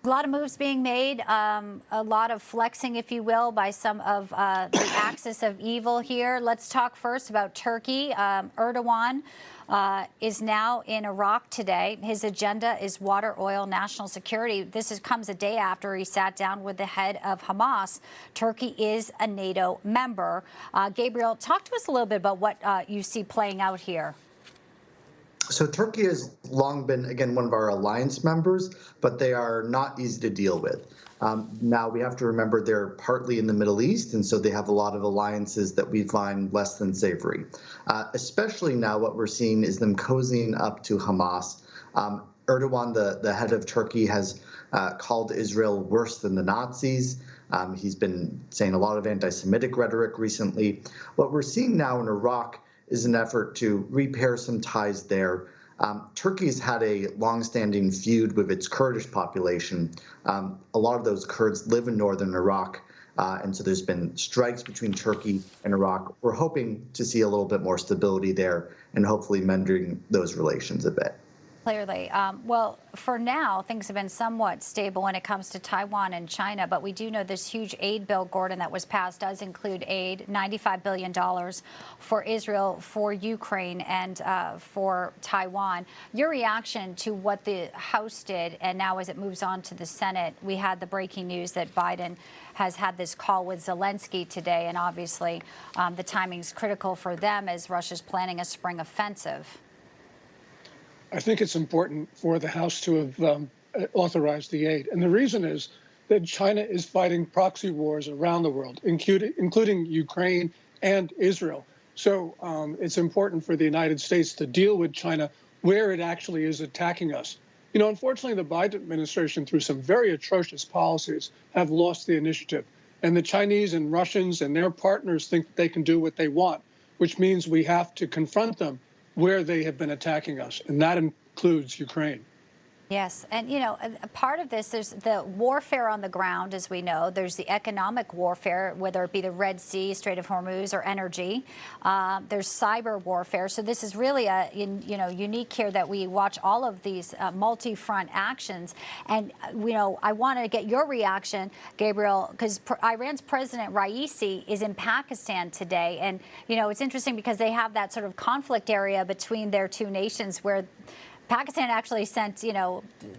A lot of moves being made, a lot of flexing, if you will, by some of the axis of evil here. Let's talk first about Turkey. Erdogan is now in Iraq today. His agenda is water, oil, national security. Comes a day after he sat down with the head of Hamas. Turkey is a NATO member. Gabriel, talk to us a little bit about what you see playing out here. So Turkey has long been, again, one of our alliance members, but they are not easy to deal with. Now, we have to remember they're partly in the Middle East, and so they have a lot of alliances that we find less than savory. Especially now what we're seeing is them cozying up to Hamas. Erdogan, the head of Turkey, has called Israel worse than the Nazis. He's been saying a lot of anti-Semitic rhetoric recently. What we're seeing now in Iraq is an effort to repair some ties there. Turkey's had a longstanding feud with its Kurdish population. A lot of those Kurds live in northern Iraq, and so there's been strikes between Turkey and Iraq. We're hoping to see a little bit more stability there and hopefully mending those relations a bit. Clearly. Well, for now, things have been somewhat stable when it comes to Taiwan and China, but we do know this huge aid bill, Gordon, that was passed does include aid, $95 billion for Israel, for Ukraine, and for Taiwan. Your reaction to what the House did, and now as it moves on to the Senate, we had the breaking news that Biden has had this call with Zelensky today, and obviously the timing's critical for them as Russia's planning a spring offensive. I think it's important for the House to have authorized the aid. And the reason is that China is fighting proxy wars around the world, including Ukraine and Israel. So it's important for the United States to deal with China where it actually is attacking us. You know, unfortunately, the Biden administration, through some very atrocious policies, have lost the initiative. And the Chinese and Russians and their partners think that they can do what they want, which means we have to confront them where they have been attacking us, and that includes Ukraine. Yes, and you know, a part of this, there's the warfare on the ground, as we know. There's the economic warfare, whether it be the Red Sea, Strait of Hormuz, or energy. There's cyber warfare. So this is really a unique here that we watch all of these multi-front actions. And I want to get your reaction, Gabriel, because Iran's President Raisi is in Pakistan today, and it's interesting because they have that sort of conflict area between their two nations where Pakistan actually sent,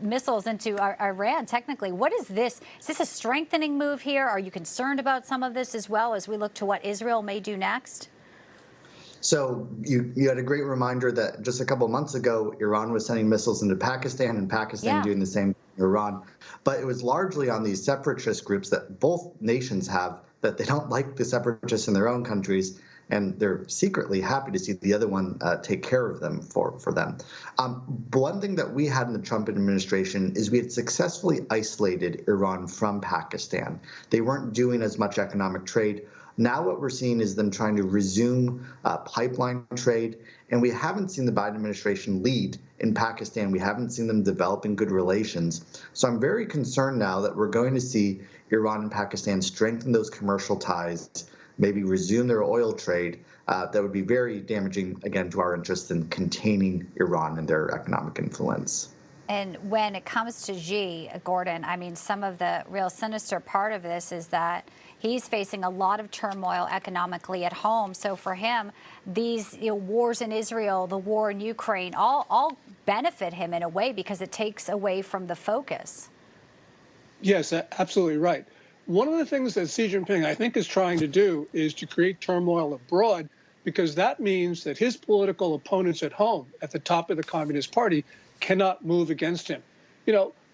missiles into Iran, technically. What is this? Is this a strengthening move here? Are you concerned about some of this as well as we look to what Israel may do next? So you had a great reminder that just a couple of months ago, Iran was sending missiles into Pakistan and Pakistan doing the same to Iran. But it was largely on these separatist groups that both nations have, that they don't like the separatists in their own countries, and they're secretly happy to see the other one take care of them for them. One thing that we had in the Trump administration is we had successfully isolated Iran from Pakistan. They weren't doing as much economic trade. Now what we're seeing is them trying to resume pipeline trade, and we haven't seen the Biden administration lead in Pakistan. We haven't seen them developing good relations. So I'm very concerned now that we're going to see Iran and Pakistan strengthen those commercial ties, maybe resume their oil trade. That would be very damaging, again, to our interest in containing Iran and their economic influence. And when it comes to Xi, Gordon, I mean, some of the real sinister part of this is that he's facing a lot of turmoil economically at home. So for him, these wars in Israel, the war in Ukraine, all benefit him in a way because it takes away from the focus. Yes, absolutely right. One of the things that Xi Jinping, I think, is trying to do is to create turmoil abroad, because that means that his political opponents at home, at the top of the Communist Party, cannot move against him.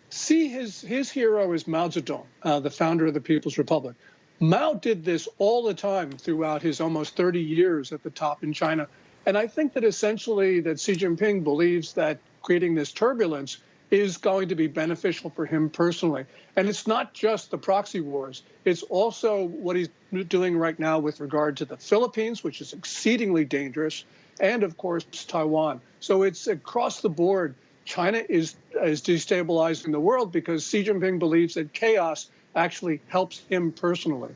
See his hero is Mao Zedong, the founder of the People's Republic. Mao did this all the time throughout his almost 30 years at the top in China. And I think that essentially that Xi Jinping believes that creating this turbulence is going to be beneficial for him personally. And it's not just the proxy wars. It's also what he's doing right now with regard to the Philippines, which is exceedingly dangerous, and, of course, Taiwan. So it's across the board. China is destabilizing the world because Xi Jinping believes that chaos actually helps him personally.